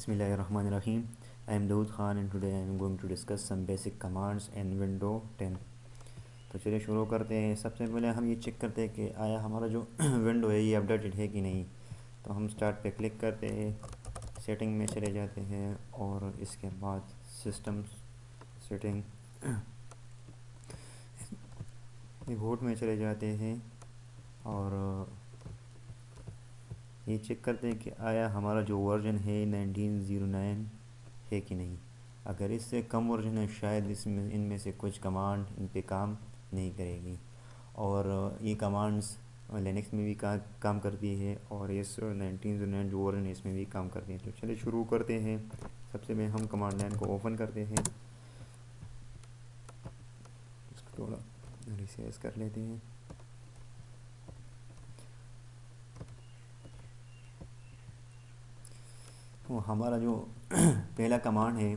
Bismillahirrahmanirrahim. I am Dawood Khan and today I am going to discuss some basic commands in Windows 10. तो चलिए शुरू करते हैं। सबसे पहले हम ये चेक करते हैं कि आया हमारा जो विंडो है ये अपडेटेड है कि नहीं। तो हम स्टार्ट पे क्लिक करते हैं, सेटिंग में चले जाते हैं और इसके बाद सिस्टम सेटिंग रिपोर्ट में चले जाते हैं और ये चेक करते हैं कि आया हमारा जो वर्जन है 1909 है कि नहीं। अगर इससे कम वर्जन है शायद इसमें इनमें से कुछ कमांड इन पे काम नहीं करेगी। और ये कमांड्स लिनक्स में भी काम करती है और इस 1909 जो वर्जन है इसमें भी काम करती है। तो चलिए शुरू करते हैं। सबसे पहले हम कमांड लाइन को ओपन करते हैं, इसको थोड़ा रिसाइज कर लेते हैं। तो हमारा जो पहला कमांड है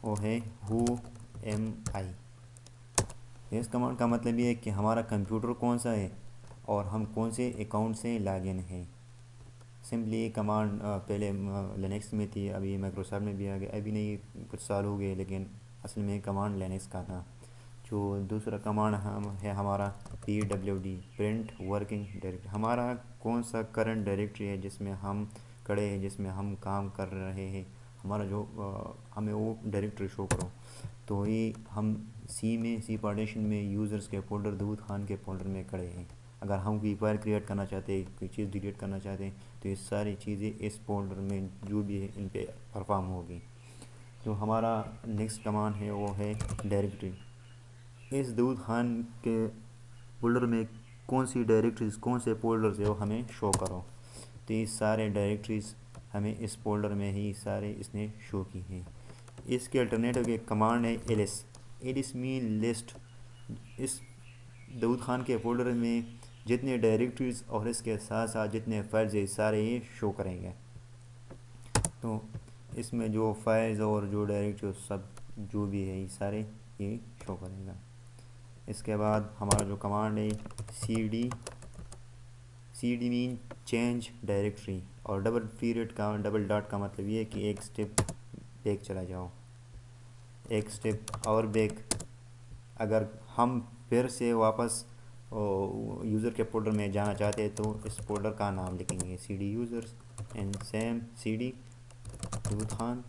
वो है whoami। इस कमांड का मतलब ये है कि हमारा कंप्यूटर कौन सा है और हम कौन से अकाउंट से लॉगिन है। सिंपली ये कमांड पहले लिनक्स में थी, अभी माइक्रोसॉफ्ट में भी आ गया, अभी नहीं कुछ साल हो गए, लेकिन असल में कमांड लिनक्स का था। जो दूसरा कमांड हम है हमारा pwd प्रिंट वर्किंग डायरेक्टरी। हमारा कौन सा करंट डायरेक्टरी है जिसमें हम खड़े हैं, जिसमें हम काम कर रहे हैं, हमारा जो हमें वो डायरेक्टरी शो करो। तो ये हम सी पार्टीशन में यूज़र्स के फोल्डर दाऊद खान के फोल्डर में खड़े हैं। अगर हम कोई फाइल क्रिएट करना चाहते हैं, कोई चीज़ डिलीट करना चाहते हैं, तो ये सारी चीज़ें इस फोल्डर में जो भी है इन पे परफॉर्म होगी। जो हमारा नेक्स्ट कमांड है वो है डायरेक्टरी। इस दाऊद खान के फोल्डर में कौन सी डायरेक्टरीज, कौन से फोल्डर्स है वो हमें शो करो। तो ये सारे डायरेक्टरीज हमें इस फोल्डर में ही सारे इसने शो की हैं। इसके अल्टरनेटिव के कमांड है एलिस मीन लिस्ट। इस दाऊद खान के फोल्डर में जितने डायरेक्टरीज और इसके साथ साथ जितने फाइल्स है सारे ये शो करेंगे। तो इसमें जो फाइल्स और जो डायरेक्टरी सब जो भी है ये सारे ये शो करेगा। इसके बाद हमारा जो कमांड है cd मीन चेंज डायरेक्टरी, और डबल डॉट का मतलब ये है कि एक स्टेप बैक चला जाओ, एक स्टेप और बैक। अगर हम फिर से वापस यूज़र के फोल्डर में जाना चाहते हैं तो इस फोल्डर का नाम लिखेंगे cd users and same cd Dawood Khan,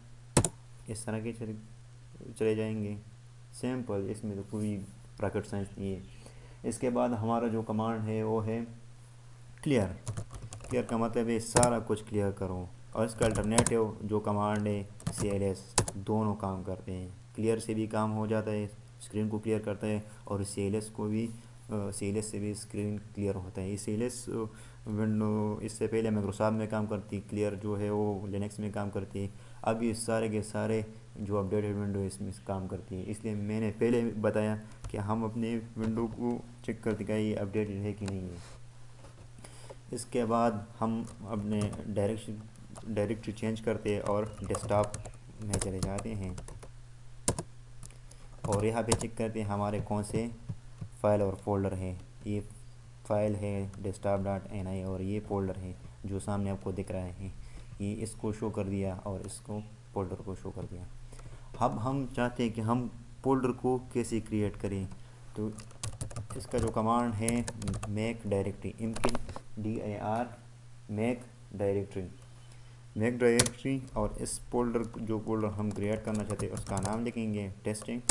इस तरह के चले जाएंगे। सिंपल, इसमें तो कोई रॉकेट साइंस नहीं है। इसके बाद हमारा जो कमांड है वो है क्लियर का मतलब है सारा कुछ क्लियर करो। और इसका अल्टरनेटिव जो कमांड है cls, दोनों काम करते हैं। क्लियर से भी काम हो जाता है, स्क्रीन को क्लियर करता है, और cls को भी cls से भी स्क्रीन क्लियर होता है। cls विंडो इससे पहले माइक्रोसॉफ्ट में काम करती, क्लियर जो है वो लिनक्स में काम करती है। अब ये सारे के सारे जो अपडेटेड विंडो इसमें काम करती है, इसलिए मैंने पहले बताया कि हम अपने विंडो को चेक करते हैं ये अपडेटेड है कि नहीं है। इसके बाद हम अपने डायरेक्टरी चेंज करते हैं और डेस्कटॉप में चले जाते हैं और यहाँ पे चेक करते हैं हमारे कौन से फाइल और फोल्डर है। ये फाइल है desktop.ini और ये फोल्डर है जो सामने आपको दिख रहा है, ये इसको शो कर दिया और इसको फोल्डर को शो कर दिया। अब हम चाहते हैं कि हम फोल्डर को कैसे क्रिएट करें। तो इसका जो कमांड है make directory, dir make directory, और इस फोल्डर जो फोल्डर हम क्रिएट करना चाहते हैं उसका नाम लिखेंगे टेस्टिंग।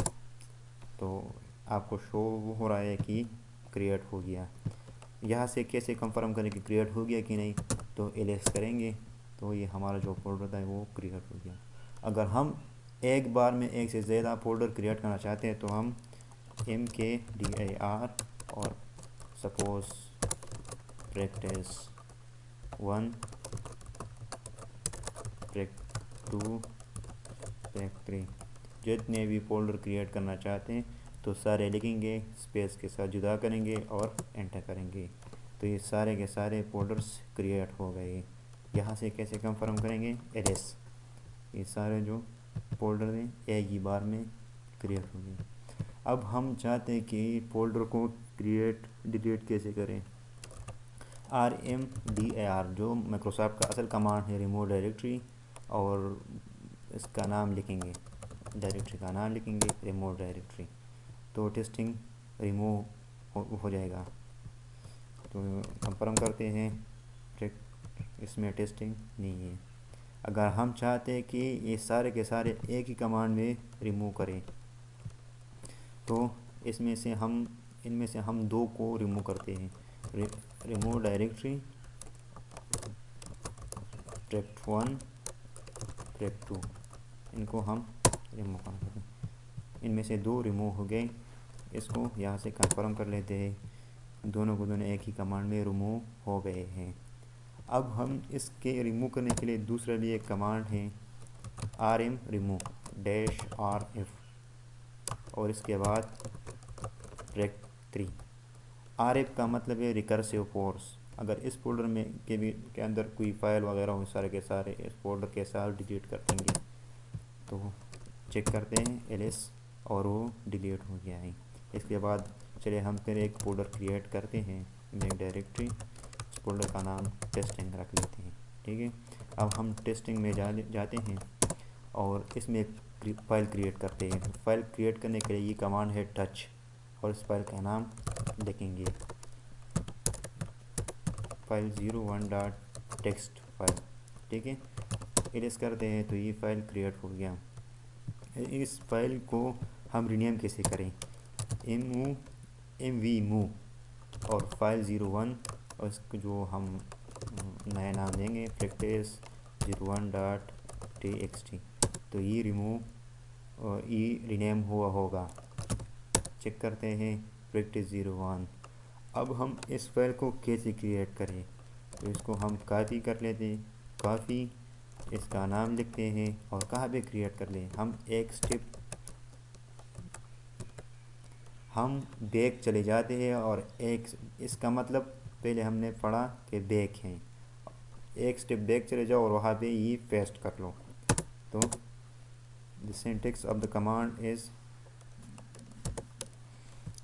तो आपको शो हो रहा है कि क्रिएट हो गया। यहाँ से कैसे कंफर्म करें कि क्रिएट हो गया कि नहीं, तो एलेक्स करेंगे तो ये हमारा जो फोल्डर था वो क्रिएट हो गया। अगर हम एक बार में एक से ज़्यादा फोल्डर क्रिएट करना चाहते हैं तो हम mkdir और सपोज practice 1 practice 2 practice 3 जितने भी फोल्डर क्रिएट करना चाहते हैं तो सारे लिखेंगे, स्पेस के साथ जुदा करेंगे और एंटर करेंगे। तो ये सारे के सारे फोल्डर्स क्रिएट हो गए। यहाँ से कैसे कंफर्म करेंगे, एलएस, ये सारे जो फोल्डर हैं एक ही बार में क्रिएट हो गए। अब हम चाहते हैं कि फोल्डर को क्रिएट डिलीट कैसे करें। rmdir जो माइक्रोसॉफ्ट का असल कमांड है रिमूव डायरेक्टरी, और इसका नाम लिखेंगे, डायरेक्टरी का नाम लिखेंगे रिमूव डायरेक्टरी, तो टेस्टिंग रिमूव हो जाएगा। तो कंफर्म करते हैं, इसमें टेस्टिंग नहीं है। अगर हम चाहते हैं कि ये सारे के सारे एक ही कमांड में रिमूव करें, तो इनमें से हम दो को रिमूव करते हैं, रिमूव डायरेक्टरी tract1 tract2, इनको हम रिमूव करते हैं। इनमें से दो रिमूव हो गए, इसको यहाँ से कंफर्म कर लेते हैं, दोनों को दोनों एक ही कमांड में रिमूव हो गए हैं। अब हम इसके रिमूव करने के लिए दूसरे लिए एक कमांड है rm remove -rf, और इसके बाद tract3। rf का मतलब है रिकर्सिव फोर्स। अगर इस फोल्डर में के अंदर कोई फाइल वगैरह हो, सारे के सारे इस फोल्डर के साथ डिलीट कर देंगे। तो चेक करते हैं ls, और वो डिलीट हो गया है। इसके बाद चलिए हम फिर एक फोल्डर क्रिएट करते हैं, एक डायरेक्टरी, इस फोल्डर का नाम टेस्टिंग रख लेते हैं। ठीक है, अब हम टेस्टिंग में जाते हैं और इसमें एक फ़ाइल क्रिएट करते हैं। फाइल क्रिएट करने के लिए ये कमांड है टच, और इस फाइल का नाम लिखेंगे file01.txt फाइल। ठीक है, इरेज करते हैं तो ये फाइल क्रिएट हो गया। इस फाइल को हम रीनेम कैसे करें, mv और file01, और इसको जो हम नया नाम देंगे practice01.txt, तो ये रिमूव और ये रीनेम हुआ होगा। चेक करते हैं practice01। अब हम इस फाइल को कैसे क्रिएट करें, तो इसको हम कॉपी कर लेते हैं, कॉपी, इसका नाम लिखते हैं और कहाँ पे क्रिएट कर लें, हम एक स्टेप हम बैक चले जाते हैं, और एक, इसका मतलब पहले हमने पढ़ा कि बैक हैं, एक स्टेप बैक चले जाओ और वहाँ पे ये पेस्ट कर लो। तो the syntax of the command is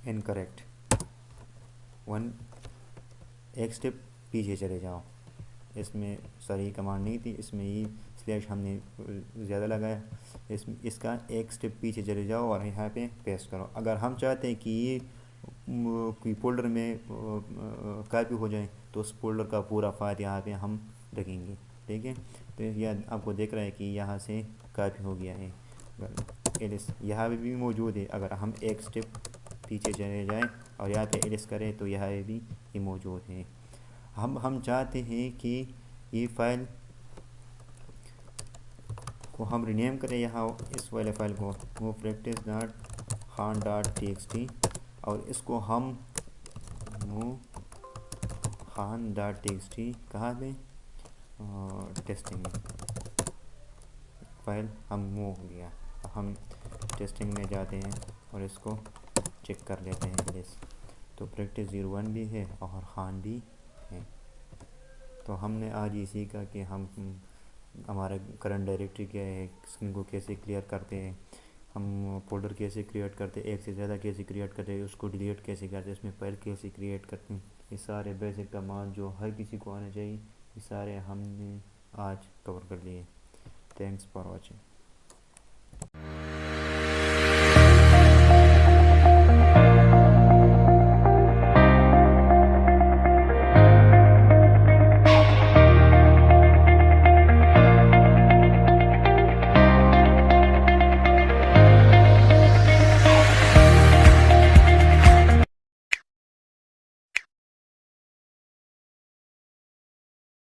incorrect, एक स्टेप पीछे चले जाओ। इसमें सही कमांड नहीं थी, इसमें ही स्लैश हमने ज़्यादा लगाया। इसका एक स्टेप पीछे चले जाओ और यहाँ पे पेस्ट करो। अगर हम चाहते हैं कि ये कोई फोल्डर में कॉपी हो जाए, तो उस फोल्डर का पूरा फाइल यहाँ पे हम रखेंगे। ठीक है, तो यह आपको देख रहा है कि यहाँ से कॉपी हो गया है, एलिस यहाँ पे भी मौजूद है। अगर हम एक स्टेप पीछे चले जाएं और यहाँ पे एलिस करें, तो यहाँ पे भी ये मौजूद है। हम चाहते हैं कि ये फाइल को हम रीनेम करें, यहाँ इस वाले फाइल को वो practice.khan.txt, और इसको हम khan.txt कहाँ पे, टेस्टिंग में फाइल हम मूव हो गया। हम टेस्टिंग में जाते हैं और इसको चेक कर लेते हैं एलिस, तो practice01 भी है और खान भी है। तो हमने आज ये सीखा कि हम हमारा करंट डायरेक्टरी क्या है, इनको कैसे क्लियर करते हैं, हम फोल्डर कैसे क्रिएट करते हैं, एक से ज़्यादा कैसे क्रिएट करते हैं, उसको डिलीट कैसे करते हैं, इसमें फाइल कैसे क्रिएट करते हैं। ये सारे बेसिक कमांड जो हर किसी को आने चाहिए, ये सारे हमने आज कवर कर लिए। Thanks for watching.